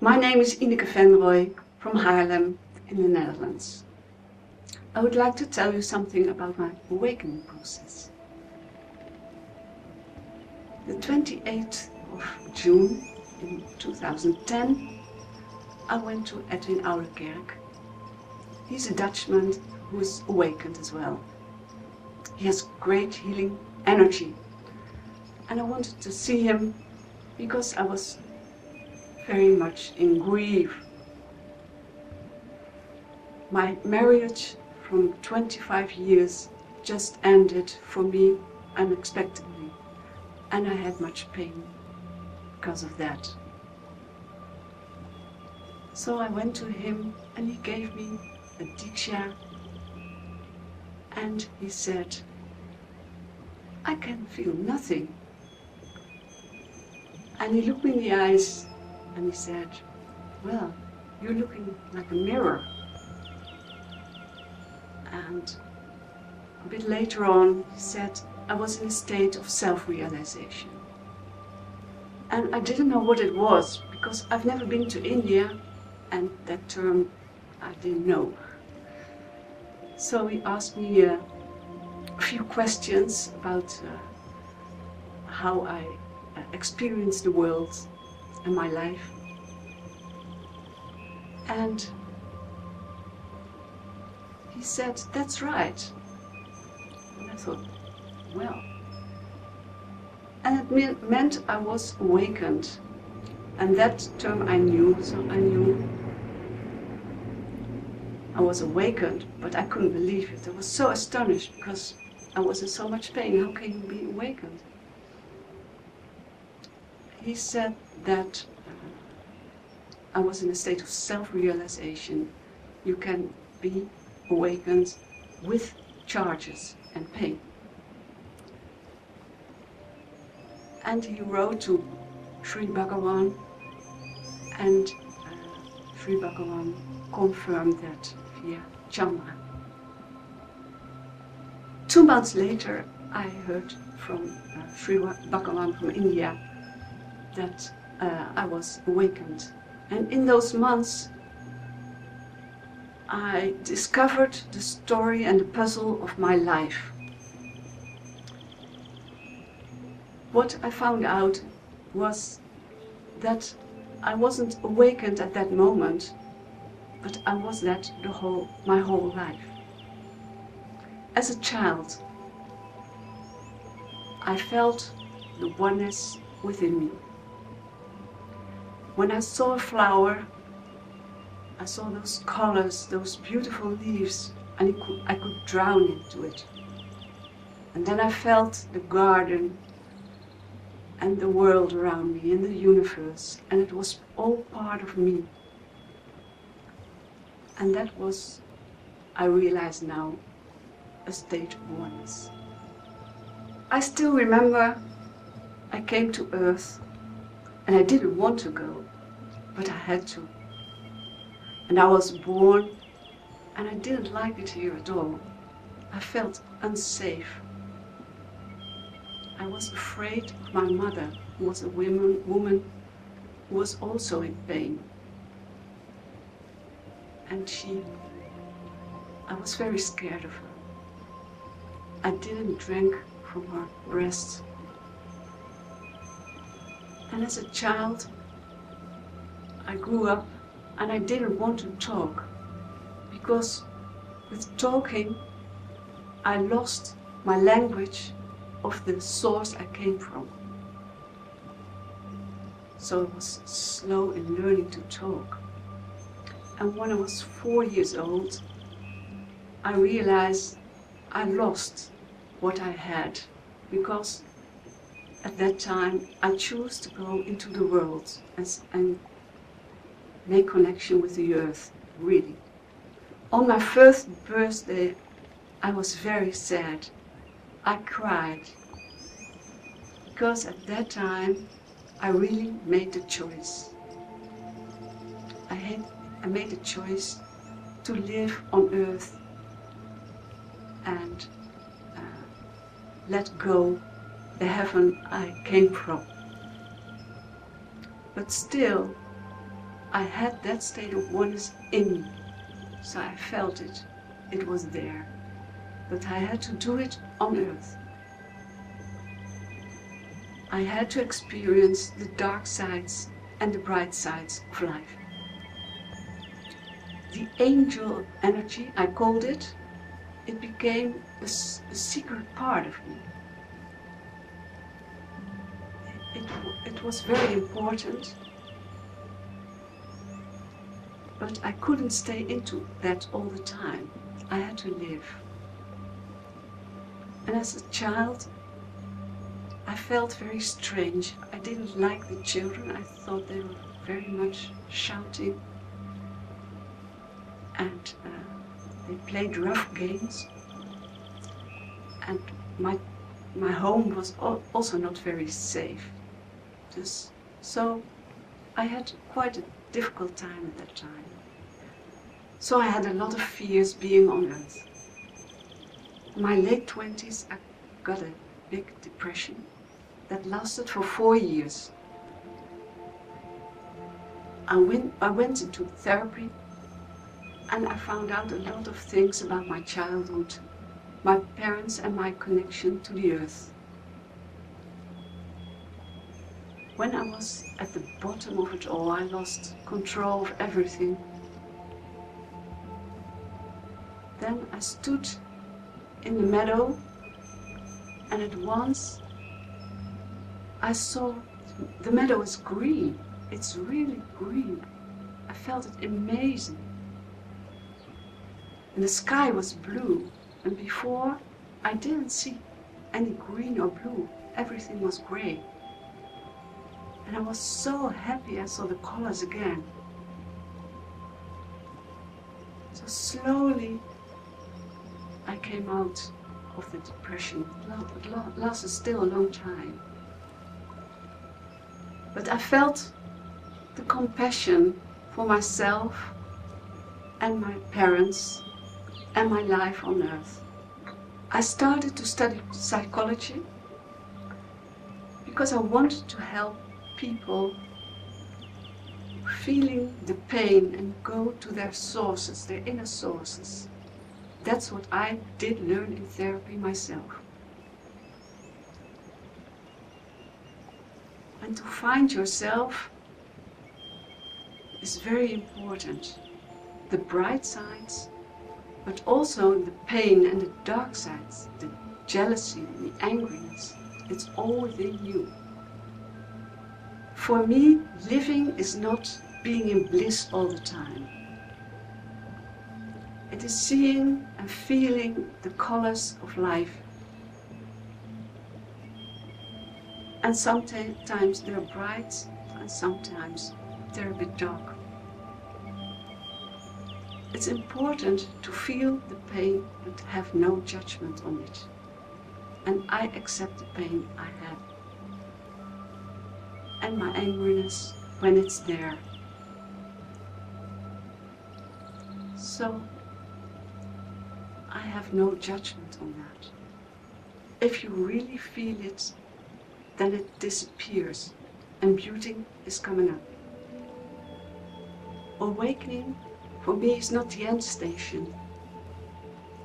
My name is Ineke from Haarlem in the Netherlands. I would like to tell you something about my awakening process. The 28th of June in 2010 I went to Edwin Oudekerk. He's a Dutchman who is awakened as well. He has great healing energy and I wanted to see him because I was very much in grief. My marriage from 25 years just ended for me unexpectedly and I had much pain because of that. So I went to him and he gave me a diksha and he said, I can feel nothing. And he looked me in the eyes and he said, well, you're looking like a mirror. And a bit later on he said I was in a state of self-realization. And I didn't know what it was because I've never been to India and that term I didn't know. So he asked me a few questions about how I experience the world and my life. And he said, that's right. And I thought, well. And it meant I was awakened. And that term I knew, so I knew I was awakened, but I couldn't believe it. I was so astonished because I was in so much pain. How can you be awakened? He said that I was in a state of self-realization. You can be awakened with charges and pain. And he wrote to Sri Bhagavan and Sri Bhagavan confirmed that via Chandra. 2 months later I heard from Sri Bhagavan from India that I was awakened. And in those months I discovered the story and the puzzle of my life. What I found out was that I wasn't awakened at that moment, but I was that my whole life. As a child, I felt the oneness within me. When I saw a flower, I saw those colors, those beautiful leaves, and I could drown into it. And then I felt the garden and the world around me and the universe, and it was all part of me. And that was, I realize now, a state of oneness. I still remember I came to Earth and I didn't want to go, but I had to. And I was born and I didn't like it here at all. I felt unsafe. I was afraid of my mother, who was a woman who was also in pain. And I was very scared of her. I didn't drink from her breast. And as a child, I grew up and I didn't want to talk, because with talking, I lost my language of the source I came from. So I was slow in learning to talk. And when I was 4 years old, I realized I lost what I had, because at that time I chose to go into the world and make connection with the earth, really. On my first birthday, I was very sad. I cried, because at that time I really made the choice. I made the choice to live on earth and let go the heaven I came from. But still, I had that state of oneness in me. So I felt it. It was there. But I had to do it on earth. I had to experience the dark sides and the bright sides of life. The angel energy, I called it, it became a secret part of me. It was very important, but I couldn't stay into that all the time. I had to live. And as a child, I felt very strange. I didn't like the children. I thought they were very much shouting. And they played rough games. And my home was also not very safe. So I had quite a difficult time at that time. So I had a lot of fears being on earth. In my late 20s, I got a big depression that lasted for 4 years. I went into therapy and I found out a lot of things about my childhood, my parents and my connection to the earth. When I was at the bottom of it all, I lost control of everything. Then I stood in the meadow and at once I saw the meadow is green. It's really green. I felt it amazing. And the sky was blue. And before I didn't see any green or blue. Everything was gray. And I was so happy I saw the colors again. So slowly I came out of the depression. It lasted still a long time. But I felt the compassion for myself and my parents and my life on earth. I started to study psychology because I wanted to help people feeling the pain and go to their sources, their inner sources. That's what I did learn in therapy myself. And to find yourself is very important. The bright sides, but also the pain and the dark sides, the jealousy and the angriness, it's all within you. For me, living is not being in bliss all the time. It is seeing and feeling the colors of life. And sometimes they're bright and sometimes they're a bit dark. It's important to feel the pain but have no judgment on it. And I accept the pain I have. And my angriness when it's there. So I have no judgment on that. If you really feel it, then it disappears and beauty is coming up. Awakening for me is not the end station.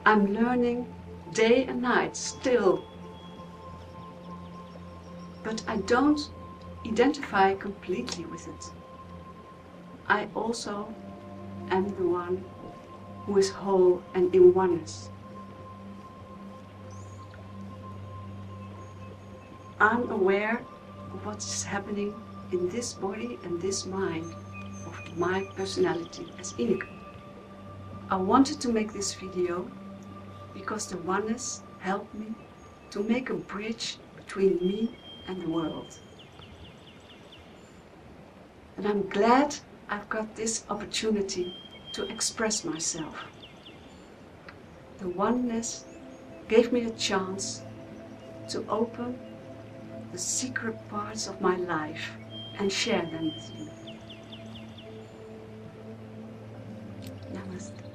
I'm learning day and night still. But I don't identify completely with it. I also am the one who is whole and in oneness. I'm aware of what is happening in this body and this mind of my personality as Ineke. I wanted to make this video because the oneness helped me to make a bridge between me and the world. And I'm glad I've got this opportunity to express myself. The oneness gave me a chance to open the secret parts of my life and share them with you. Namaste.